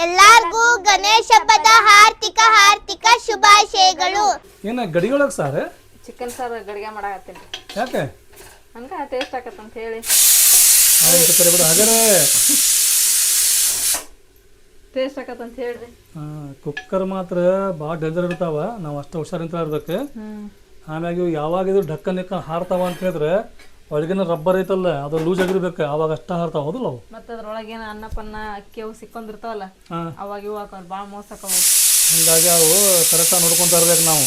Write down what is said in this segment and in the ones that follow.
ಎಲ್ಲಾರ್ಗೂ ಗಣೇಶ ಹಬ್ಬದ ಹಾರ್ದಿಕ ಶುಭಾಶಯಗಳು. ಏನ ಗಡಿಯೊಳಗೆ ಸಾರು ಚಿಕನ್ ಸಾರು ಗಡಿಗೆ ಮಾಡಾಕತ್ತೀನಿ. ಯಾಕೆ ಹಂಗ ಟೇಸ್ಟ್ ಆಕತ್ತ ಅಂತ ಹೇಳಿ ಬಿಡು ಹಾಗಾರೆ ಟೇಸ್ಟ್ ಆಕತ್ತ ಅಂತ ಹೇಳ್ರಿ. ಕುಕ್ಕರ್ ಮಾತ್ರ ಭಾಳ ಡೇಂಜರ್ ಇರ್ತಾವ, ನಾವು ಅಷ್ಟು ಹುಷಾರಿಂತ ಇರ್ಬೇಕು. ಆಮ್ಯಾಗ ಇವು ಯಾವಾಗಿದ್ರು ಢಕ್ಕನ್ ಹಾರ್ತಾವ ಅಂತ ಹೇಳಿದ್ರೆ ಒಳಗಿನ ರಬ್ಬರ್ ಐತಲ್ಲ ಅದು ಲೂಸ್ ಆಗಿರ್ಬೇಕು, ಅವಾಗ ಅಷ್ಟ ಹಾರ್ತಾವ. ಹೌದಲ್ಲ ಅವು ಮತ್ತೆ ಅದ್ರೊಳಗೇನ ಅನ್ನಪನ್ನ ಅಕ್ಕಿ ಅವು ಸಿಕ್ಕೊಂಡಿರ್ತಾವಲ್ಲ ಅವಾಗ ಇವು ಹಾಕೋರು ಭಾಳ ಮೋಸ ಹಾಕವು. ಹಿಂಗಾಗಿ ಅವು ಕರೆಕ್ಟಾಗಿ ನೋಡ್ಕೊಂತ ಇರ್ಬೇಕು ನಾವು.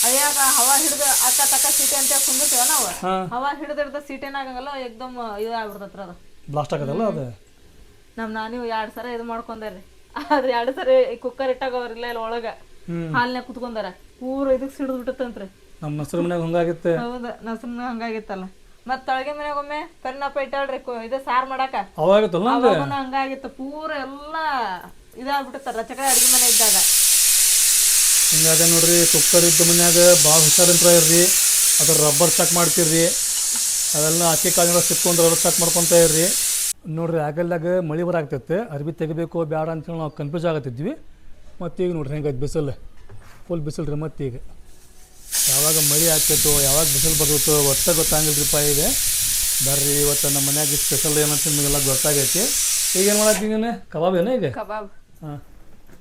ಅಯ್ಯಾಗ ಹವಾ ಹಿಡ್ದು ಅಕ್ಕ ತಕ್ಕ ಸೀಟೆ ಅಂತ ಕುಂದಿರ್ತೀವ ನಾವು, ಹವಾ ಹಿಡ್ದು ಸೀಟೆನ ಆಗಂಗಲ್ಲ ಎಕ್ದಮ್ ಇದಾಗ್ಬಿಡ್ತತ್ರ ಅದು ಬ್ಲಾಸ್ಟ್ ಆಗದಲ್ಲ ಅದು. ನಾನು 2 ಸರ ಇದು ಮಾಡ್ಕೊಂಡಾರ್ರಿ. ಆದ್ರೆ 2 ಸರಿ ಕುಕ್ಕರ್ ಇಟ್ಟಾಗ ಅವ್ರಿಲ್ಲ ಇಲ್ಲ ಒಳಗ ಹಾಲ್ನ್ಯಾಗ ಕುತ್ಕೊಂಡಾರ ಪೂರ ಇದಕ್ ಸಿಡಿದ್ ಬಿಟ್ಟತ್ತಂತ್ರಿ. ನಮ್ಮ ನಸರು ಮನ್ಯಾಗ ಹಂಗಾಗಿತ್ತೆ. ಹೌದ ನಸರ್ನ ಹಂಗಾಗಿತ್ತಲ್ಲ. ಮತ್ ತಳಗೆ ಮನ್ಯಾಗ ಒಮ್ಮೆ ಕರಿನಪ್ಪ ಇಟ್ಟಾಳ್ರಿ ಇದು ಸಾರ್ ಮಾಡಾಕ ಅವಾಗತ್ತಲ್ಲ ಹಂಗಾಗಿತ್ತು. ಪೂರ ಎಲ್ಲಾ ಇದಾಗ್ಬಿಟ್ಟತ್ತ ರಚಕ ಅಡಿಗೆ ಮನೆ ಇದ್ದಾಗ. ಹಿಂಗಾಗ ನೋಡ್ರಿ ಕುಕ್ಕರ್ ಇದ್ದ ಮನ್ಯಾಗ ಭಾಳ ಹುಷಾರಿಂತ್ರ ಇರ್ರಿ. ಅದ್ರ ರಬ್ಬರ್ ಚೆಕ್ ಮಾಡ್ತಿರ್ರಿ, ಅವೆಲ್ಲ ಅಕ್ಕಿ ಕಾಳಿನ ಸಿಕ್ಕೊಂಡ್ರೆ ಅದ್ರ ಚೆಕ್ ಮಾಡ್ಕೊತ ಇರ್ರಿ. ನೋಡ್ರಿ ಆಗಲ್ದಾಗ ಮಳೆ ಬರಾಗ್ತೈತೆ, ಅರ್ಬಿ ತೆಗಿಬೇಕು ಬೇಡ ಅಂತೇಳಿ ನಾವು ಕನ್ಫ್ಯೂಸ್ ಆಗತ್ತಿದ್ವಿ. ಮತ್ತು ಈಗ ನೋಡ್ರಿ ಹೆಂಗೆ ಬಿಸಿಲು ಫುಲ್ ಬಿಸಿಲು ರೀ. ಮತ್ತು ಈಗ ಯಾವಾಗ ಮಳೆ ಆಗ್ತೈತೋ ಯಾವಾಗ ಬಿಸಿಲು ಬರ್ತೈತೋ ಒಟ್ಟ ಗೊತ್ತಾಗಿಲ್ರಿಪ್ಪ. ಈಗ ಬರ್ರಿ ಇವತ್ತು ನಮ್ಮ ಮನ್ಯಾಗ ಸ್ಪೆಷಲ್ ಏನಂತ ನಿಮಗೆಲ್ಲ ಗೊತ್ತಾಗೈತಿ. ಈಗ ಏನು ಮಾಡತ್ತೀನಿ ನೀನು ಕಬಾಬ್ ಏನೋ ಈಗ ಕಬಾಬ್. ಹಾಂ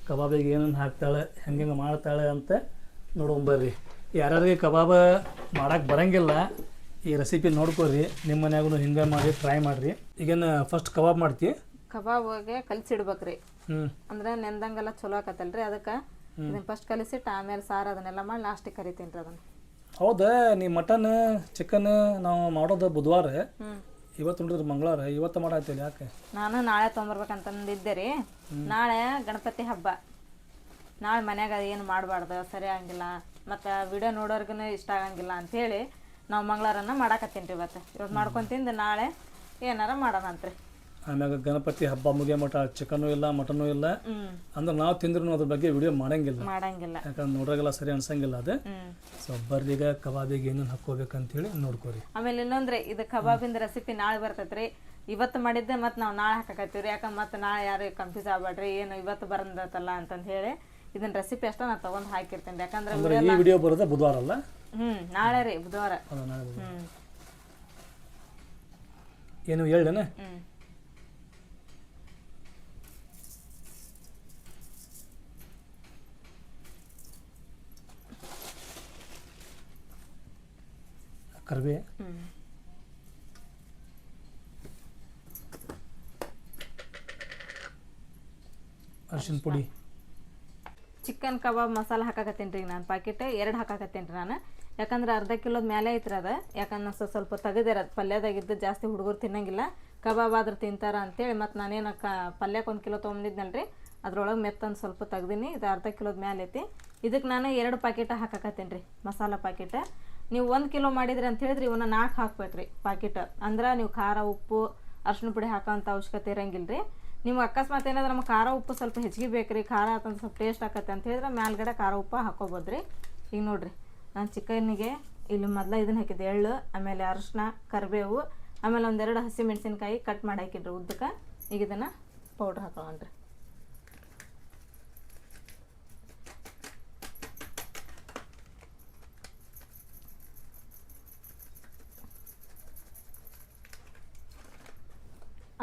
ಕಬಾಬಿಗೆ ಏನೇನು ಹಾಕ್ತಾಳೆ ಹೆಂಗೆ ಮಾಡ್ತಾಳೆ ಅಂತ ನೋಡ್ಕೊಂಬರ್ರಿ. ಯಾರ್ಯಾರಿಗೆ ಕಬಾಬ ಮಾಡೋಕ್ಕೆ ಬರೋಂಗಿಲ್ಲ ಈ ರೆಸಿಪಿ ನೋಡ್ಕೊರಿ, ನಿಮ್ಮ ಮನ್ಯಾಗೂ ಹಿಂಗೆ ಮಾಡಿ ಟ್ರೈ ಮಾಡಿರಿ. ಈಗೇನು ಫಸ್ಟ್ ಕಬಾಬ್ ಮಾಡ್ತಿ? ಕಬಾಬ್ಗೆ ಕಲಿಸಿಡ್ಬೇಕ್ರಿ. ಅಂದ್ರೆ ನೆಂದಂಗೆಲ್ಲ ಚಲೋ ಆಕತ್ತಲ್ರಿ, ಅದಕ್ಕೆ ಇದನ್ನ ಫಸ್ಟ್ ಕಲಿಸಿಟ್ಟು ಆಮೇಲೆ ಸಾರು ಅದನ್ನೆಲ್ಲ ಮಾಡಿ ಲಾಸ್ಟಿಗೆ ಕರಿತೀನಿ ರೀ ಅದನ್ನು. ಹೌದಾ? ನೀ ಮಟನ್ ಚಿಕನ್ ನಾವು ಮಾಡೋದು ಬುಧವಾರ, ಇವತ್ತು ನೋಡಿದ್ರೆ ಮಂಗಳವಾರ, ಇವತ್ತು ಮಾಡಾಯ್ತಿಲ್ಲ ಯಾಕೆ? ನಾನು ನಾಳೆ ತೊಗೊಂಬರ್ಬೇಕಂತಂದಿದ್ದೆ ರೀ. ನಾಳೆ ಗಣಪತಿ ಹಬ್ಬ, ನಾಳೆ ಮನ್ಯಾಗ ಏನು ಮಾಡಬಾರ್ದು ಸರಿ ಆಗಂಗಿಲ್ಲ, ಮತ್ತು ವಿಡಿಯೋ ನೋಡೋರ್ಗು ಇಷ್ಟ ಆಗಂಗಿಲ್ಲ ಅಂಥೇಳಿ ನಾವು ಮಂಗಳವಾರನ ಮಾಡಾಕತ್ತೀನಿ ರೀ. ಇವತ್ತು ಮಾಡ್ಕೊತಿಂದು ನಾಳೆ ಏನಾರ ಮಾಡೋಣ ಅಂತ್ರಿ. ಆಮ್ಯಾಗ ಗಣಪತಿ ಹಬ್ಬ ಮುಗಿಯೋ ಮಟ ಚಿಕನ್ನು ಇಲ್ಲ ಮಟನ್ನು ಇಲ್ಲ ಅಂದ್ರೆ ನಾವು ತಿಂದ್ರೂ ಅದ್ರ ಬಗ್ಗೆ ವಿಡಿಯೋ ಮಾಡಂಗಿಲ್ಲ, ಯಾಕಂದ್ರೆ ನೋಡ್ರಾಗೆಲ್ಲ ಸರಿ ಅನ್ಸಂಗಿಲ್ಲ ಅದು. ಸೊ ಬರ್ರೀಗ ಕಬಾಬಿಗೆ ಏನೇನು ಹಾಕೋಬೇಕಂತೇಳಿ ನೋಡ್ಕೋರಿ. ಆಮೇಲೆ ಇನ್ನೊಂದ್ರಿ ಇದು ಕಬಾಬಿಂದ ರೆಸಿಪಿ ನಾಳೆ ಬರ್ತೈತ್ರಿ. ಇವತ್ತು ಮಾಡಿದ್ದೆ ಮತ್ತು ನಾವು ನಾಳೆ ಹಾಕಕತ್ತೀವಿ ರೀ. ಯಾಕಂದ್ರೆ ಮತ್ತೆ ನಾಳೆ ಯಾರು ಕನ್ಫ್ಯೂಸ್ ಆಗ್ಬೇಡ್ರಿ ಏನು ಇವತ್ತು ಬರಂದತ್ತಲ್ಲ ಅಂತಂದು ಹೇಳಿ ಇದನ್ನ ರೆಸಿಪಿ ಅಷ್ಟ ನಾನು ತೊಗೊಂಡು ಹಾಕಿರ್ತೀನಿ. ಯಾಕಂದ್ರೆ ಈ ವಿಡಿಯೋ ಬರೋದು ಬುಧವಾರ ಅಲ್ಲ? ನಾಳೆ ರೀ ಬುಧವಾರ. ಏನು ಹೇಳೇನ? ಕರ್ಬೇ, ಅರಿಶಿನ ಪುಡಿ, ಚಿಕನ್ ಕಬಾಬ್ ಮಸಾಲ ಹಾಕಾಕತ್ತೀನಿ ರೀ. ನಾನು ಪ್ಯಾಕೆಟ್ 2 ಹಾಕಾಕತ್ತೀನಿ ರೀ ನಾನು. ಯಾಕಂದ್ರೆ ಅರ್ಧ ಕಿಲೋದ ಮೇಲೆ ಐತ್ರಿ ಅದು. ಯಾಕಂದ್ರೆ ಸ್ವಲ್ಪ ತೆಗೆದಿರೋದು ಪಲ್ಯದಾಗಿದ್ದು ಜಾಸ್ತಿ ಹುಡುಗರು ತಿನ್ನಂಗಿಲ್ಲ, ಕಬಾಬ್ ಆದ್ರೆ ತಿಂತಾರ ಅಂತೇಳಿ. ಮತ್ತು ನಾನೇನು ಪಲ್ಯಕ್ಕೆ 1 ಕಿಲೋ ತೊಗೊಂಡಿದ್ನಲ್ರಿ, ಅದ್ರೊಳಗೆ ಮೆತ್ತಂದು ಸ್ವಲ್ಪ ತೆಗ್ದೀನಿ. ಇದು ಅರ್ಧ ಕಿಲೋದ ಮೇಲೆ ಐತಿ. ಇದಕ್ಕೆ ನಾನು 2 ಪ್ಯಾಕೆಟ್ ಹಾಕಾಕತ್ತೀನಿ ರೀ ಮಸಾಲ ಪ್ಯಾಕೆಟ್. ನೀವು 1 ಕಿಲೋ ಮಾಡಿದ್ರಿ ಅಂತ ಹೇಳಿದ್ರಿ ಇವನ್ನ 4 ಹಾಕ್ಬೇಕ್ರಿ ಪ್ಯಾಕೆಟ್. ಅಂದ್ರೆ ನೀವು ಖಾರ ಉಪ್ಪು ಅರ್ಶಿನ ಪುಡಿ ಹಾಕೋಂಥ ಅವಶ್ಯಕತೆ ಇರಂಗಿಲ್ಲ ರೀ. ನಿಮ್ಗೆ ಅಕಸ್ಮಾತ್ ಏನಾದ್ರೆ ನಮ್ಗೆ ಖಾರ ಉಪ್ಪು ಸ್ವಲ್ಪ ಹೆಚ್ಚಿಗೆ ಬೇಕ್ರಿ, ಖಾರ ಆತಂದು ಸ್ವಲ್ಪ ಟೇಸ್ಟ್ ಆಕತ್ತೆ ಅಂತ ಹೇಳಿದ್ರೆ ಮ್ಯಾಲ್ಗಡೆ ಖಾರ ಉಪ್ಪು ಹಾಕೋಬೋದ್ರಿ. ಈಗ ನೋಡಿರಿ ನಾನು ಚಿಕನ್ನಿಗೆ ಇಲ್ಲಿ ಮೊದಲು ಇದನ್ನು ಹಾಕಿದ್ದೆ, ಎಳ್ಳು, ಆಮೇಲೆ ಅರಿಶಿನ, ಕರಿಬೇವು, ಆಮೇಲೆ 1-2 ಹಸಿ ಮೆಣಸಿನ್ಕಾಯಿ ಕಟ್ ಮಾಡಿ ಹಾಕಿದ್ರಿ ಉದ್ದಕ್ಕೆ. ಈಗ ಇದನ್ನು ಪೌಡ್ರ್ ಹಾಕೊಳ್ಳೋಣ್ರಿ.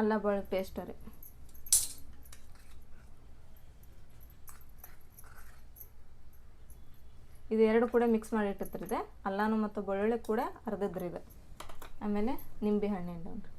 ಅಲ್ಲ ಬೆಳ್ಳುಳ್ಳಿ ಪೇಸ್ಟ್ ರೀ. ಇದು 2 ಕೂಡ ಮಿಕ್ಸ್ ಮಾಡಿ ಇಟ್ಟಿರ್ತಿದೆ. ಅಲ್ಲಾನು ಮತ್ತು ಬೆಳ್ಳುಳ್ಳಿ ಕೂಡ ಅರ್ಧದ್ರಿ ಇದು. ಆಮೇಲೆ ನಿಂಬೆ ಹಣ್ಣು ಹಿಂಡಿ.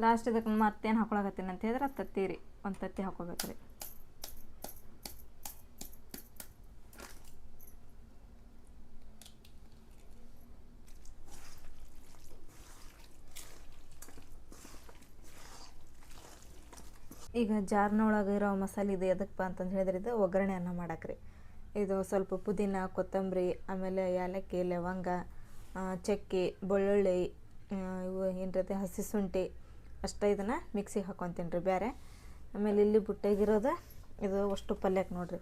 ಲಾಸ್ಟ್ ಇದಕ್ಕೆ ಮತ್ತೇನು ಹಾಕೊಳಕತ್ತೀನಿ ಅಂತ ಹೇಳಿದ್ರೆ ತತ್ತಿ ರೀ, 1 ತತ್ತಿ ಹಾಕೋಬೇಕ್ರಿ. ಈಗ ಜಾರ್ನೊಳಗೆ ಇರೋ ಮಸಾಲೆ ಇದು ಎದಕ್ಕೆ ಅಂತಂದು ಹೇಳಿದ್ರೆ ಇದು ಒಗ್ಗರಣೆ ಅನ್ನ ಮಾಡಾಕ್ರಿ. ಇದು ಸ್ವಲ್ಪ ಪುದೀನ ಕೊತ್ತಂಬರಿ ಆಮೇಲೆ ಏಲಕ್ಕಿ ಲವಂಗ ಚಕ್ಕೆ ಬೆಳ್ಳುಳ್ಳಿ ಇವು ಏನರತೆ ಹಸಿ ಶುಂಠಿ ಅಷ್ಟೇ ಇದನ್ನು ಮಿಕ್ಸಿಗೆ ಹಾಕ್ಕೊತೀನಿ ರೀ ಬೇರೆ. ಆಮೇಲೆ ಇಲ್ಲಿ ಬುಟ್ಟಾಗಿರೋದು ಇದು ಅಷ್ಟು ಪಲ್ಯಕ್ಕೆ ನೋಡಿರಿ.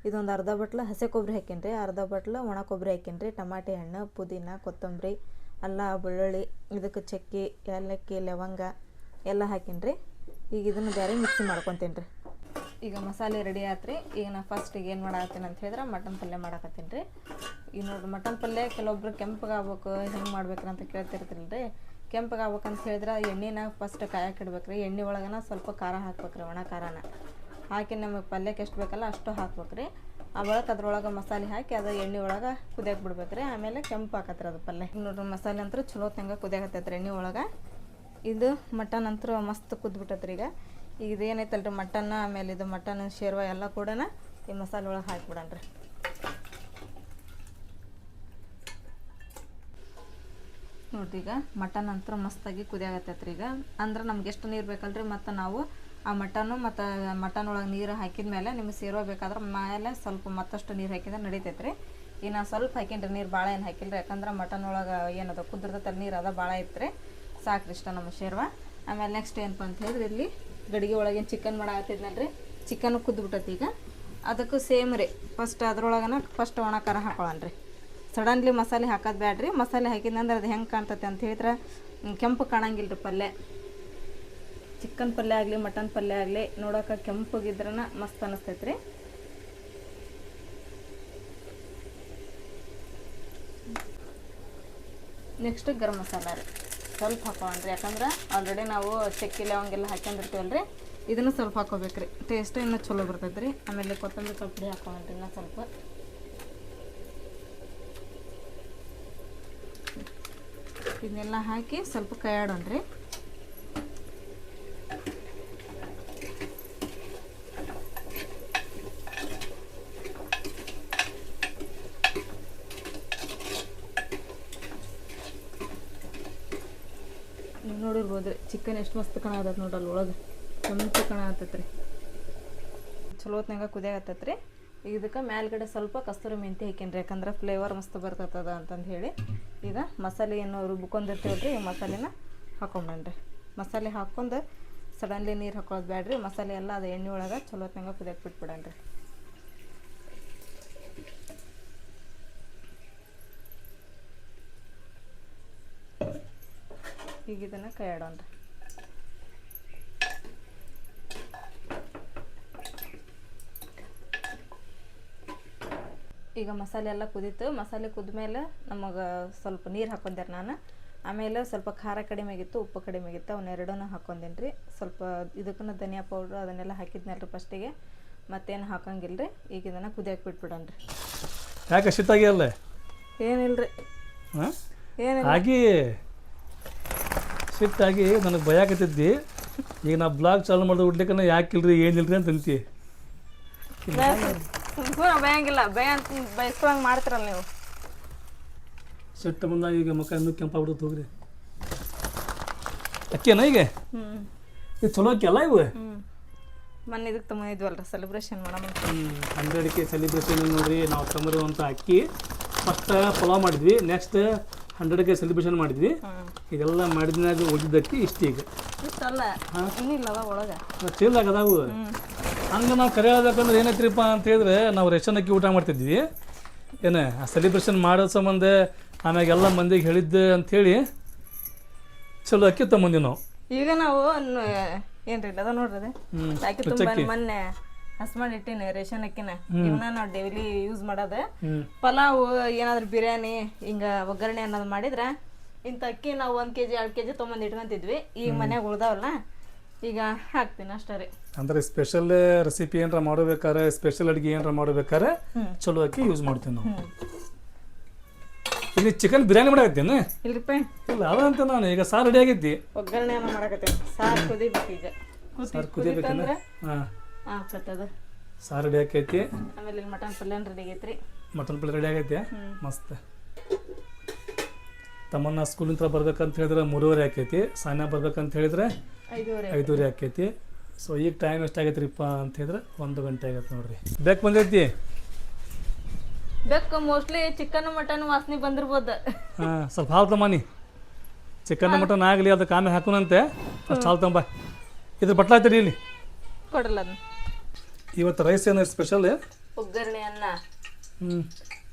ಇದೊಂದು ಅರ್ಧ ಬಟ್ಲು ಹಸಿ ಕೊಬ್ಬರಿ ಹಾಕೀನಿ ರೀ, ಅರ್ಧ ಬಟ್ಲು ಒಣ ಕೊಬ್ಬರಿ ಹಾಕೀನಿ ರೀ, ಟಮಾಟೆ ಹಣ್ಣು ಪುದೀನ ಕೊತ್ತಂಬರಿ ಅಲ್ಲ ಬೆಳ್ಳುಳ್ಳಿ ಇದಕ್ಕೆ ಚಕ್ಕೆ ಏಲಕ್ಕಿ ಲವಂಗ ಎಲ್ಲ ಹಾಕೀನಿ ರೀ. ಈಗ ಇದನ್ನು ಬೇರೆ ಮಿಕ್ಸಿ ಮಾಡ್ಕೊತೀನಿ ರೀ. ಈಗ ಮಸಾಲೆ ರೆಡಿ ಆತ್ರಿ. ಈಗ ನಾ ಫಸ್ಟಿಗೆ ಏನು ಮಾಡಾಕತ್ತೀನಿ ಅಂತ ಹೇಳಿದ್ರೆ ಮಟನ್ ಪಲ್ಯ ಮಾಡಾಕತ್ತೀನಿ ರೀ. ಈಗ ನೋಡಿರಿ ಮಟನ್ ಪಲ್ಯ ಕೆಲವೊಬ್ರು ಕೆಂಪಗೆ ಆಗ್ಬೇಕು ಹೆಂಗೆ ಮಾಡ್ಬೇಕ್ರಿ ಅಂತ ಕೇಳ್ತಿರ್ತಿರಲ್ಲ ರೀ. ಕೆಂಪಗೆ ಆಗ್ಬೇಕಂತ ಹೇಳಿದ್ರೆ ಎಣ್ಣೆನ ಫಸ್ಟ್ ಕಾಯಕ್ಕೆ ಇಡ್ಬೇಕು ರೀ. ಎಣ್ಣೆ ಒಳಗನ ಸ್ವಲ್ಪ ಖಾರ ಹಾಕ್ಬೇಕು ರೀ, ಒಣ ಖಾರನ ಹಾಕಿ ನಮಗೆ ಪಲ್ಯಕ್ಕೆ ಎಷ್ಟು ಬೇಕಲ್ಲ ಅಷ್ಟು ಹಾಕ್ಬೇಕು ರೀ. ಆ ಬಳಕ ಅದ್ರೊಳಗೆ ಮಸಾಲೆ ಹಾಕಿ ಅದು ಎಣ್ಣೆ ಒಳಗೆ ಕುದಿಯಕ್ಕೆ ಬಿಡ್ಬೇಕು ರೀ. ಆಮೇಲೆ ಕೆಂಪು ಹಾಕತ್ರಿ ಅದು ಪಲ್ಯ. ನೋಡ್ರಿ ಮಸಾಲೆ ಅಂತೂ ಚಲೋ ತಂಗ ಕುದಿಯಾಕತ್ತೈತ್ರಿ ಎಣ್ಣೆ ಒಳಗೆ. ಇದು ಮಟನ್ ಅಂತೂ ಮಸ್ತ್ ಕುದ್ಬಿಟ್ಟತ್ರಿ. ಈಗ ಇದೇನೈತಲ್ರಿ ಮಟನ್ನ ಆಮೇಲೆ ಇದು ಮಟನ್ ಶೇರ್ವ ಎಲ್ಲ ಕೂಡ ಈ ಮಸಾಲೆ ಒಳಗೆ ಹಾಕಿಬಿಡಣ್ರಿ. ನೋಡ್ರಿ ಈಗ ಮಟನ್ ಅಂತೂ ಮಸ್ತಾಗಿ ಕುದಿಯಾಗತ್ತೈತ್ರಿ. ಈಗ ಅಂದ್ರೆ ನಮ್ಗೆ ಎಷ್ಟು ನೀರು ಬೇಕಲ್ರಿ, ಮತ್ತು ನಾವು ಆ ಮಟನ್ನು ಮತ್ತು ಮಟನ್ ಒಳಗೆ ನೀರು ಹಾಕಿದ ಮೇಲೆ ನಿಮ್ಗೆ ಸೇರ್ವ ಬೇಕಾದ್ರೆ ಮೇಲೆ ಸ್ವಲ್ಪ ಮತ್ತಷ್ಟು ನೀರು ಹಾಕಿದ್ರೆ ನಡಿತೈತ್ರಿ. ಈಗ ನಾನು ಸ್ವಲ್ಪ ಹಾಕೀನಿ ರೀ, ನೀರು ಭಾಳ ಏನು ಹಾಕಿಲ್ಲ ರೀ. ಯಾಕಂದ್ರೆ ಮಟನ್ ಒಳಗೆ ಏನದ ಕುದಿರ್ತೈತಲ್ಲ ನೀರು ಅದ ಭಾಳ ಐತ್ರಿ, ಸಾಕ್ರಿ ಇಷ್ಟ ನಮ್ಮ ಶೇರ್ವ. ಆಮೇಲೆ ನೆಕ್ಸ್ಟ್ ಏನಪ್ಪ ಅಂತ ಹೇಳಿದ್ರೆ ಇಲ್ಲಿ ಗಡಿಗೆ ಒಳಗೇನು ಚಿಕನ್ ಮಾಡಾಕತ್ತಿದ್ನಲ್ರಿ, ಚಿಕನ್ ಕುದ್ಬಿಟ್ಟೈತಿ. ಈಗ ಅದಕ್ಕೂ ಸೇಮ್ ರೀ, ಫಸ್ಟ್ ಅದ್ರೊಳಗನ ಫಸ್ಟ್ ಒಣ ಖಾರ ಹಾಕೊಳ್ಳೋಣ್ರಿ. ಸಡನ್ಲಿ ಮಸಾಲೆ ಹಾಕೋದು ಬೇಡ್ರಿ. ಮಸಾಲೆ ಹಾಕಿದ್ನಂದ್ರೆ ಅದು ಹೆಂಗೆ ಕಾಣ್ತೈತೆ ಅಂತ ಹೇಳಿದ್ರೆ ಕೆಂಪು ಕಾಣಂಗಿಲ್ಲ ರೀ ಪಲ್ಯ. ಚಿಕನ್ ಪಲ್ಯ ಆಗಲಿ ಮಟನ್ ಪಲ್ಯ ಆಗಲಿ ನೋಡೋಕೆ ಕೆಂಪಗಿದ್ರನ ಮಸ್ತ್ ಅನ್ನಿಸ್ತೈತೆ ರೀ. ನೆಕ್ಸ್ಟ್ ಗರಂ ಮಸಾಲ ರೀ ಸ್ವಲ್ಪ ಹಾಕೋಣ್ರಿ. ಯಾಕಂದ್ರೆ ಆಲ್ರೆಡಿ ನಾವು ಚಕ್ಕೆ ಲವಂಗೆಲ್ಲ ಹಾಕೊಂಡಿರ್ತೀವಲ್ಲ ರೀ, ಇದನ್ನು ಸ್ವಲ್ಪ ಹಾಕೋಬೇಕ್ರಿ, ಟೇಸ್ಟ್ ಇನ್ನೂ ಚಲೋ ಬರ್ತೈತೆ ರೀ. ಆಮೇಲೆ ಕೊತ್ತಂಬರಿ ಸ್ವಲ್ಪ ಹಾಕೋಣ್ರಿ ಇನ್ನೂ ಸ್ವಲ್ಪ. ಇದನ್ನೆಲ್ಲ ಹಾಕಿ ಸ್ವಲ್ಪ ಕೈಯಾಡೋಣ್ರಿ. ನೀವು ನೋಡಿರ್ಬೋದ್ರಿ ಚಿಕನ್ ಎಷ್ಟು ಮಸ್ತ್ ಕಾಣತೈತೆ ನೋಡಲ್ಲ, ಒಳಗೆ ಕೆಂಪು ಕಾಣತೈತೆ ರೀ, ಚಲೋ ಹೊತ್ನಾಗ ಕುದಿಯಾಗತ್ತೈತೆ ರೀ. ಈಗ ಇದಕ್ಕೆ ಮೇಲ್ಗಡೆ ಸ್ವಲ್ಪ ಕಸ್ತೂರಿ ಮೆಂತಿ ಹಾಕೀನಿ ರೀ, ಯಾಕಂದ್ರೆ ಫ್ಲೇವರ್ ಮಸ್ತ್ ಬರ್ತದ ಅಂತಂದು ಹೇಳಿ. ಈಗ ಮಸಾಲೆ ಏನು ರುಬ್ಕೊಂಡಿರ್ತೀವಲ್ರಿ, ಈ ಮಸಾಲೆನ ಹಾಕೊಂಡ್ರಿ. ಮಸಾಲೆ ಹಾಕ್ಕೊಂಡು ಸಡನ್ಲಿ ನೀರು ಹಾಕೊಳ್ಳೋದು ಬೇಡ್ರಿ. ಮಸಾಲೆ ಎಲ್ಲ ಅದು ಎಣ್ಣೆ ಒಳಗೆ ಚಲೋ ಹೊತ್ನಾಗ ಕುದಿಯಕ್ಕೆ ಬಿಟ್ಬಿಡಣ್ರಿ. ಈಗ ಇದನ್ನು ಕೈ ಆಡೋಣ್ರಿ. ಈಗ ಮಸಾಲೆ ಎಲ್ಲ ಕುದೀತು. ಮಸಾಲೆ ಕುದ್ಮೇಲೆ ನಮಗೆ ಸ್ವಲ್ಪ ನೀರು ಹಾಕೊಂಡೆ ನಾನು. ಆಮೇಲೆ ಸ್ವಲ್ಪ ಖಾರ ಕಡಿಮೆ ಆಗಿತ್ತು, ಉಪ್ಪು ಕಡಿಮೆ ಆಗಿತ್ತು, ಅವನ್ನೆರಡೂ ಹಾಕೊಂಡೇನಿ ರೀ. ಸ್ವಲ್ಪ ಇದಕ್ಕೂ ಧನಿಯಾ ಪೌಡ್ರು ಅದನ್ನೆಲ್ಲ ಹಾಕಿದ್ನಲ್ರಿ ಫಸ್ಟಿಗೆ, ಮತ್ತೇನು ಹಾಕಂಗಿಲ್ಲ ರೀ. ಈಗ ಇದನ್ನು ಕುದಿಯಕ್ಕೆ ಬಿಟ್ಬಿಡಣ್ರಿ. ಯಾಕೆ ಶಿತಾಗಿ ಅಲ್ಲ ಏನಿಲ್ಲ ರೀ, ಏನಿಲ್ಲ ಆಗಿ ಸಿಟ್ಟಾಗಿ ನನಗೆ ಭಯಾಕತ್ತಿದ್ದಿ. ಈಗ ನಾ ಬ್ಲಾಗ್ ಚಾಲು ಮಾಡಿದ್ರೆ ಉಡ್ಲಿಕ್ಕೆ ಯಾಕಿಲ್ರಿ ಏನಿಲ್ರಿ ಅಂತ ಅಂತಿ. ಭಯಂಗಿಲ್ಲ, ಭಯ ಅಂತ ಬಯಸ್ಕೊಳಂಗೆ ಮಾಡ್ತಿರಲ್ಲ ನೀವು. ಸಿಟ್ಟು ಬಂದಾಗ ಈಗ ಮುಖ ಇನ್ನೂ ಕೆಂಪಾಗ್ಬಿಡುತ್ತೆ ಹೋಗ್ರಿ. ಅಕ್ಕೇನ ಈಗ ಇದು ಚಲೋ ಅಕ್ಕಿ ಅಲ್ಲ ಇವು. ಮೊನ್ನೆ ಇದಕ್ಕೆ ತಗೊಂಡಿದ್ವಲ್ರಿ ಸೆಲೆಬ್ರೇಷನ್ ಮಾಡೋಣ 100ಕ್ಕೆ ಸೆಲೆಬ್ರೇಷನ್ ನೋಡ್ರಿ. ನಾವು ತಗೊಂಡಿರುವಂಥ ಅಕ್ಕಿ ಫಸ್ಟ್ ಪಲಾವ್ ಮಾಡಿದ್ವಿ, ನೆಕ್ಸ್ಟ್ 100ಕ್ಕೆ ಸೆಲೆಬ್ರೇಷನ್ ಮಾಡಿದ್ವಿ. ಇದೆಲ್ಲ ಮಾಡಿದ್ಮ್ಯಾಗ ಉಳಿದಕ್ಕಿ ಇಷ್ಟು. ಈಗ ಇಷ್ಟಲ್ಲ ಇನ್ನಿಲ್ಲ ಒಳಗೆ ಚೀಲ ಆಗದಾವು. ಹಂಗೆ ನಾವು ಕರೆ ಹೇಳ್ಬೇಕಂದ್ರೆ ಏನೈತ್ರಿಪ್ಪ ಅಂತ ಹೇಳಿದ್ರೆ ನಾವು ರೇಷನ್ ಅಕ್ಕಿ ಊಟ ಮಾಡ್ತಿದ್ವಿ. ಏನು ಆ ಸೆಲೆಬ್ರೇಷನ್ ಮಾಡೋ ಸಂಬಂಧ ಆಮ್ಯಾಗ ಎಲ್ಲ ಮಂದಿಗೆ ಹೇಳಿದ್ದೆ ಅಂಥೇಳಿ ಚಲೋ ಅಕ್ಕಿ ತಗೊಂಬಂದಿ ನಾವು. ಈಗ ನಾವು ಏನ್ರಿ ಅದ ನೋಡ್ರಿ ಅದೇ ಅಕ್ಕಿ ತುಂಬ ಮೊನ್ನೆ ಹಸ್ ಮಾಡಿ ಇಟ್ಟಿನಿ ರೇಷನ್ ಅಕ್ಕಿನ. ಇವನ್ನ ನಾವು ಡೈಲಿ ಯೂಸ್ ಮಾಡೋದು. ಪಲಾವ್ ಏನಾದ್ರು ಬಿರಿಯಾನಿ ಹಿಂಗ ಒಗ್ಗರಣೆ ಅನ್ನೋದು ಮಾಡಿದ್ರೆ ಇಂಥ ಅಕ್ಕಿ ನಾವು 1 kg 2 kg ತೊಗೊಂಬಂದು ಇಟ್ಕೊಂತಿದ್ವಿ. ಈಗ ಮನ್ಯಾಗ ಉಳ್ದಾವಲ್ಲ ಈಗ ಹಾಕ್ತೀನಿ ಅಷ್ಟೇ ರೀ. ಅಂದ್ರೆ ಸ್ಪೆಷಲ್ ರೆಸಿಪಿ ಏನಾರ ಮಾಡಬೇಕಾರೆ, ಸ್ಪೆಷಲ್ ಅಡುಗೆ ಏನಾರ ಮಾಡಬೇಕಾರೆ ಚಲೋ ಅಕ್ಕಿ ಯೂಸ್ ಮಾಡ್ತೀವಿ ನಾವು. ಇಲ್ಲಿ ಚಿಕನ್ ಬಿರಿಯಾನಿ ಮಾಡಾಕತ್ತೇನೆ ಇಲ್ರಿಪ್ಪ? ಇಲ್ಲ ಅದಂತ ನಾನು ಈಗ ಸಾರು ರೆಡಿ ಆಗೈತಿ, ಒಗ್ಗರಣೆ ಏನೋ ಮಾಡಾಕತ್ತೇನೆ. ಸಾರು ಕುದಿಬೇಕು ಈಗ. ಸಾರು ಕುದಿಬೇಕಂದ್ರೆ ಆಗ್ತದ. ಸಾರು ರೆಡಿ ಆಕೈತಿ. ಆಮೇಲೆ ಇಲ್ಲಿ ಮಟನ್ ಪಲ್ಯ ರೆಡಿ ಆಗೈತ್ರಿ. ಮಟನ್ ಪಲ್ಯ ರೆಡಿ ಆಗೈತಿ ಮಸ್ತ್. ತಮ್ಮನ್ನ ಸ್ಕೂಲಿಂದ ಬರ್ಬೇಕಂತ ಹೇಳಿದ್ರೆ 3:30 ಆಕೈತಿ. ಸಾನ್ಯ ಬರ್ಬೇಕಂತ ಹೇಳಿದ್ರೆ 5:30 ಆಕೈತಿ. ಸೊ ಈಗ ಟೈಮ್ ಎಷ್ಟಾಗೈತ್ರಿಪ್ಪ ಅಂತ ಹೇಳಿದ್ರೆ 1 ಗಂಟೆ ಆಗೈತೆ ನೋಡ್ರಿ. ಬೇಕ್ ಬಂದೈತಿ ಬೆಕ್ಕ ಮೋಸ್ಟ್ಲಿ ಚಿಕನ್ ಮಟನ್ ವಾಸನೆ ಬಂದಿರ್ಬೋದು. ಹಾಂ ಸ್ವಲ್ಪ ಹಾಲು ತಮ್ಮ ನೀ ಚಿಕನ್ ಮಟನ್ ಆಗಲಿ ಅದಕ್ಕೆ ಆಮೇಲೆ ಹಾಕೋಣಂತೆ ಅಷ್ಟು ಹಾಲು ತಂಬ. ಇದು ಬಟ್ಲ ಆಯ್ತು ಇಲ್ಲಿ ಕೊಡಲ್ಲ ಅದನ್ನ. ಇವತ್ತು ರೈಸ್ ಏನು ಸ್ಪೆಷಲ್? ಒಗ್ಗರಣೆ ಅನ್ನ. ಹ್ಞೂ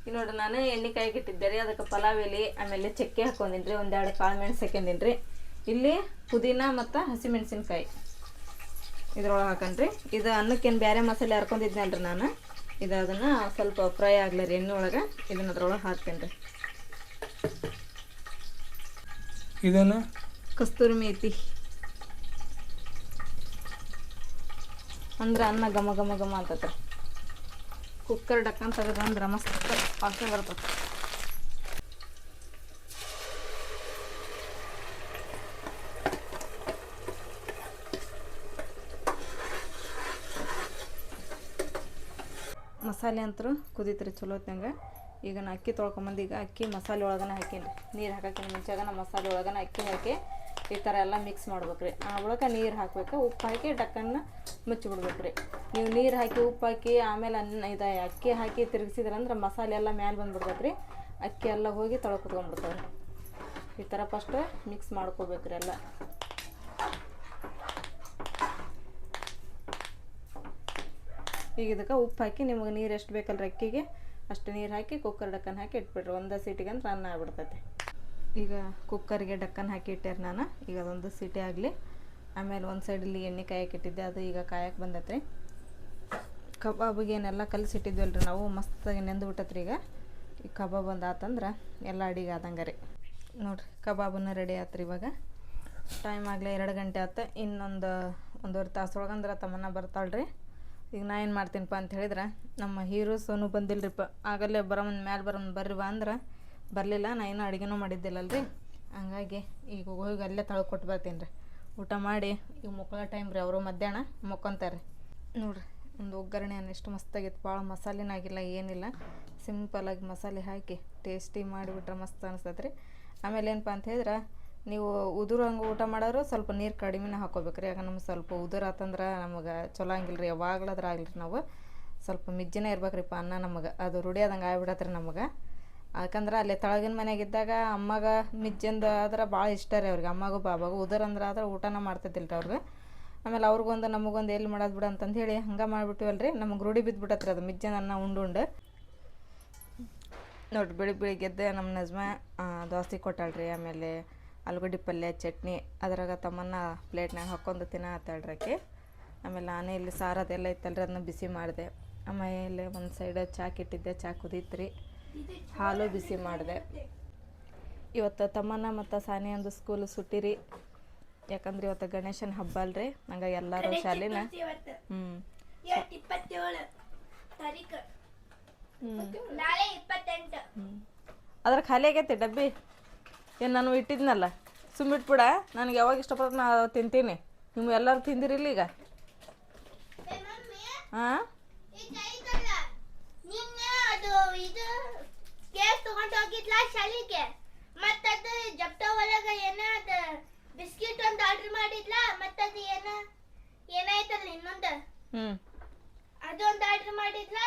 ಈಗ ನೋಡ್ರಿ ನಾನು ಎಣ್ಣೆ ಕಾಯಿಗೆ ಇಟ್ಟಿದ್ದೆ ರೀ, ಅದಕ್ಕೆ ಪಲಾವ್ ಎಲೆ ಆಮೇಲೆ ಚಕ್ಕೆ ಹಾಕೊಂಡಿನಿ ರೀ, ಒಂದೆರಡು ಕಾಳು ಮೆಣಸು ಹಾಕೊಂಡಿನಿ ರೀ. ಇಲ್ಲಿ ಪುದೀನ ಮತ್ತು ಹಸಿಮೆಣಸಿನ್ಕಾಯಿ ಇದ್ರೊಳಗೆ ಹಾಕನ್ರಿ. ಇದು ಅನ್ನಕ್ಕೇನು ಬೇರೆ ಮಸಾಲೆ ಹರ್ಕೊಂಡಿದ್ನಲ್ರಿ ನಾನು, ಇದು ಅದನ್ನು ಸ್ವಲ್ಪ ಫ್ರೈ ಆಗಲಿ ರೀ ಎಣ್ಣೆ ಒಳಗೆ, ಇದನ್ನ ಅದ್ರೊಳಗೆ ಹಾಕ್ತೇನೆ ರೀ. ಇದೇನು? ಕಸ್ತೂರಿ ಮೇಥಿ. ಅಂದ್ರೆ ಅನ್ನ ಘಮ ಘಮ ಘಮ ಅಂತತ್ರಿ. ಕುಕ್ಕರ್ ಡಕ್ಕನ್ ತೆಗೆದು ಅಂದ್ರೆ ಮಸ್ತ್ ವಾಸನೆ ಬರ್ತದೆ. ಮಸಾಲೆ ಅಂತೂ ಕುದೀತ್ರಿ ಚಲೋ ಹೊತ್ನಂಗೆ. ಈಗ ನಾ ಅಕ್ಕಿ ತೊಳ್ಕೊಂಬಂದು ಈಗ ಅಕ್ಕಿ ಮಸಾಲೆ ಒಳಗನ ಹಾಕೀನಿ. ನೀರು ಹಾಕಕ್ಕಿಂತ ಮುಂಚಾಗ ನಾ ಮಸಾಲೆ ಒಳಗನ ಅಕ್ಕಿ ಹಾಕಿ ಈ ಥರ ಎಲ್ಲ ಮಿಕ್ಸ್ ಮಾಡ್ಬೇಕು ರೀ. ಆ ಒಳಗೆ ನೀರು ಹಾಕ್ಬೇಕು, ಉಪ್ಪು ಹಾಕಿ ಡಕ್ಕನ್ನ ಮುಚ್ಚಿಬಿಡ್ಬೇಕು ರೀ. ನೀವು ನೀರು ಹಾಕಿ ಉಪ್ಪು ಹಾಕಿ ಆಮೇಲೆ ಇದು ಅಕ್ಕಿ ಹಾಕಿ ತಿರುಗಿಸಿದ್ರಂದ್ರೆ ಮಸಾಲೆ ಎಲ್ಲ ಮ್ಯಾಲೆ ಬಂದ್ಬಿಡ್ಬೇಕು ರೀ, ಅಕ್ಕಿ ಎಲ್ಲ ಹೋಗಿ ತೊಳಗೆ ಕುತ್ಕೊಂಡ್ಬಿಡ್ತಾವೆ ರೀ. ಈ ಥರ ಫಸ್ಟ್ ಮಿಕ್ಸ್ ಮಾಡ್ಕೋಬೇಕು ರೀ ಎಲ್ಲ. ಈಗ ಇದಕ್ಕೆ ಉಪ್ಪು ಹಾಕಿ ನಿಮಗೆ ನೀರು ಎಷ್ಟು ಬೇಕಲ್ರಿ ಅಕ್ಕಿಗೆ ಅಷ್ಟು ನೀರು ಹಾಕಿ ಕುಕ್ಕರ್ ಡಕ್ಕನ್ ಹಾಕಿ ಇಟ್ಬಿಟ್ರಿ. ಒಂದು ಸೀಟಿಗೆ ಅಂದ್ರೆ ಅನ್ನ ಆಗ್ಬಿಡ್ತೈತೆ. ಈಗ ಕುಕ್ಕರ್ಗೆ ಡಕ್ಕನ್ ಹಾಕಿ ಇಟ್ಟೇರಿ ನಾನು. ಈಗ ಅದೊಂದು ಸೀಟಿ ಆಗಲಿ. ಆಮೇಲೆ ಒಂದು ಸೈಡಲ್ಲಿ ಎಣ್ಣೆ ಕಾಯಕ್ಕೆ ಇಟ್ಟಿದ್ದೆ, ಅದು ಈಗ ಕಾಯಕ್ಕೆ ಬಂದೈತೆ ರೀ. ಕಬಾಬಿಗೆ ಏನೆಲ್ಲ ಕಲಸಿಟ್ಟಿದ್ವಲ್ಲ ರೀ ನಾವು, ಮಸ್ತಾಗಿ ನೆಂದು ಬಿಟ್ಟತ್ರಿ. ಈಗ ಈ ಕಬಾಬ್ ಒಂದು ಆತಂದ್ರೆ ಎಲ್ಲ ಅಡಿಗೆ ಆದಂಗೆ ರೀ. ನೋಡಿರಿ ಕಬಾಬನ್ನು ರೆಡಿ ಆತ್ರಿ. ಇವಾಗ ಟೈಮ್ ಆಗಲಿ 2 ಗಂಟೆ ಆತ. ಇನ್ನೊಂದು 1.5 ತಾಸೊಳಗಂದ್ರೆ ತಮ್ಮನ್ನ ಬರ್ತಾಳ್ರಿ. ಈಗ ನಾ ಏನು ಮಾಡ್ತೀನಪ್ಪ ಅಂತ ಹೇಳಿದ್ರೆ, ನಮ್ಮ ಹೀರೋ ಸೋನು ಬಂದಿಲ್ಲರಿಪ್ಪ, ಆಗಲ್ಲೇ ಬರ್ರಿ ಬಾ ಅಂದ್ರೆ ಬರಲಿಲ್ಲ. ನಾ ಏನೂ ಅಡುಗೆನೂ ಮಾಡಿದ್ದಿಲ್ಲಲ್ರಿ, ಹಂಗಾಗಿ ಈಗ ಹೋಗಿ ಅಲ್ಲೇ ತಳಗೆ ಕೊಟ್ಟು ಬರ್ತೀನಿ ರೀ. ಊಟ ಮಾಡಿ ಈಗ ಮಕ್ಕಳ ಟೈಮ್ ರೀ, ಅವರು ಮಧ್ಯಾಹ್ನ ಮಕ್ಕೊಂತಾರೆ ನೋಡಿರಿ. ಒಂದು ಒಗ್ಗರಣೆ ಎಷ್ಟು ಮಸ್ತಾಗಿತ್ತು, ಭಾಳ ಮಸಾಲೆನಾಗಿಲ್ಲ ಏನಿಲ್ಲ, ಸಿಂಪಲಾಗಿ ಮಸಾಲೆ ಹಾಕಿ ಟೇಸ್ಟಿ ಮಾಡಿಬಿಟ್ರೆ ಮಸ್ತ್ ಅನಿಸ್ತೈತೆ ರೀ. ಆಮೇಲೆ ಏನಪ್ಪ ಅಂತ ಹೇಳಿದ್ರೆ, ನೀವು ಉದುರು ಹಂಗೆ ಊಟ ಮಾಡೋರು ಸ್ವಲ್ಪ ನೀರು ಕಡಿಮೆನೇ ಹಾಕೋಬೇಕ್ರಿ. ಯಾಕೆ ನಮ್ಗೆ ಸ್ವಲ್ಪ ಉದುರು ಆತಂದ್ರೆ ನಮಗೆ ಚಲೋ ಹಂಗಿಲ್ಲ ರೀ. ಯಾವಾಗ್ಲಾದ್ರೆ ಆಗಲಿ ರೀ, ನಾವು ಸ್ವಲ್ಪ ಮಿಜ್ಜಿನೇ ಇರ್ಬೇಕ್ರಿಪ್ಪ ಅನ್ನ, ನಮಗೆ ಅದು ರೂಢಿ ಆದಂಗೆ ಆಗ್ಬಿಡತ್ರಿ ನಮಗೆ. ಯಾಕಂದ್ರೆ ಅಲ್ಲಿ ತಳಗಿನ ಮನೆಯಾಗಿದ್ದಾಗ ಅಮ್ಮಗೆ ಮಿಜ್ಜಿಂದ ಆದ್ರೆ ಭಾಳ ಇಷ್ಟ ರೀ ಅವ್ರಿಗೆ, ಅಮ್ಮಗೂ ಬಾಬಾಗೂ. ಉದುರು ಅಂದ್ರೆ ಆದ್ರೆ ಊಟನ ಮಾಡ್ತಿದ್ದಿಲ್ಲ ರೀ ಅವ್ರಿಗೆ. ಆಮೇಲೆ ಅವ್ರಿಗೊಂದು ನಮಗೊಂದು ಎಲ್ಲಿ ಮಾಡೋದು ಬಿಡು ಅಂತಂದು ಹೇಳಿ ಹಂಗೆ ಮಾಡಿಬಿಟ್ಟಿವಲ್ಲ ರೀ, ನಮಗೆ ರೂಢಿ ಬಿದ್ದುಬಿಟ್ಟತ್ರಿ ಅದು ಮಿಜ್ಜಿನ ಅನ್ನ ಉಂಡು ನೋಡಿರಿ. ಬೆಳಿಗ್ಗೆ ಎದ್ದು ನಮ್ಮ ನಜ್ಮ ದೋಸೆ ಕೊಟ್ಟಾಳ್ರಿ. ಆಮೇಲೆ ಆಲೂಗಡ್ಡೆ ಪಲ್ಯ ಚಟ್ನಿ ಅದ್ರಾಗ ತಮ್ಮನ್ನ ಪ್ಲೇಟ್ನಾಗ ಹಾಕ್ಕೊಂಡು ತಿನ್ನತ್ತಾಳ್ರಿ ಆಕೆ. ಆಮೇಲೆ ನಾನೇ ಇಲ್ಲಿ ಸಾರು ಅದೆಲ್ಲ ಇತ್ತಲ್ರಿ, ಅದನ್ನ ಬಿಸಿ ಮಾಡಿದೆ. ಆಮೇಲೆ ಒಂದು ಸೈಡ್ ಚಾಕ್ ಇಟ್ಟಿದ್ದೆ, ಚಾ ಕುದೀತ್ರಿ, ಹಾಲು ಬಿಸಿ ಮಾಡಿದೆ. ಇವತ್ತು ತಮ್ಮನ ಮತ್ತು ಸಾನಿ ಒಂದು ಸ್ಕೂಲ್ ಸುಟ್ಟಿರಿ, ಯಾಕಂದ್ರೆ ಇವತ್ತು ಗಣೇಶನ ಹಬ್ಬ ಅಲ್ರಿ, ಹಂಗಾಗಿ ಎಲ್ಲರೂ ಶಾಲೆನ ಅದ್ರ ಖಾಲಿ ಆಗೈತಿ ಡಬ್ಬಿ. ಏನು ನಾನು ಇಟ್ಟಿದ್ನಲ್ಲ, ಸುಮ್ಮಿಟ್ಬಿಡ, ನನಗೆ ಯಾವಾಗ ಇಷ್ಟಪಡ್ತ ನಾ ತಿಂತೀನಿ. ನೀವು ಎಲ್ಲರೂ ತಿಂದಿರಿಲ್ಲ ಈಗ? ಹಾಂ ಬಿಸ್ಕಿಟ್ ಒಂದು ಆರ್ಡರ್ ಮಾಡಿದ್ಲ, ಮತ್ತದು ಏನಾಯ್ತಲ್ಲ ಇನ್ನೊಂದು ಅದೊಂದು ಆರ್ಡರ್ ಮಾಡಿದ್ಲ,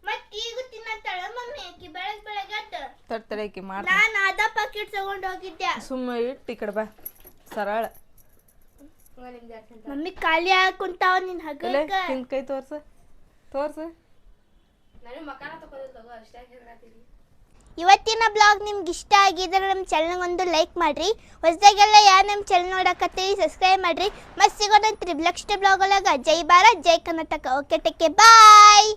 ಮತ್ತೆ ಈಗ ತಿನ್ನತ್ತಾಳ ಮಮ್ಮಿ ಆಕಿ ಬೆಳಗ್ಗೆ ತಡ್ತಡಕಿ ಮಾಡಿ. ನಾನು ಅದ ಪಾಕೆಟ್ ತಗೊಂಡು ಹೋಗಿದ್ದೆ. ಸುಮ್ಮ ಇಟ್ಟು ಈ ಕಡೆ ಬಾ ಸರಳ. ಮಮ್ಮಿ ಖಾಲಿ ಹಾಕುಂತಾವ ನಿನ್ ಹಗ್ಗಕ್ಕ. ನಿನ್ ಕೈ ತೋರ್ಸು ಇವತ್ತಿನ ಬ್ಲಾಗ್ ನಿಮ್ಗೆ ಇಷ್ಟ ಆಗಿದ್ರೆ ನಮ್ಮ ಚಾನಲ್ ಒಂದು ಲೈಕ್ ಮಾಡ್ರಿ. ಹೊಸದಾಗೆಲ್ಲ ಯಾರು ನಮ್ಮ ಚಾನಲ್ ನೋಡಕತ್ತೀರಿ ಸಬ್ಸ್ಕ್ರೈಬ್ ಮಾಡ್ರಿ. ಮತ್ತೆ ಸಿಗೋಣ 3 ಬ್ಲಾಗ್ ಒಳಗೆ. ಜೈ ಭಾರತ್ ಜೈ ಕರ್ನಾಟಕ. ಓಕೆ ಟೇಕ್ ಕೇರ್, ಬಾಯ್.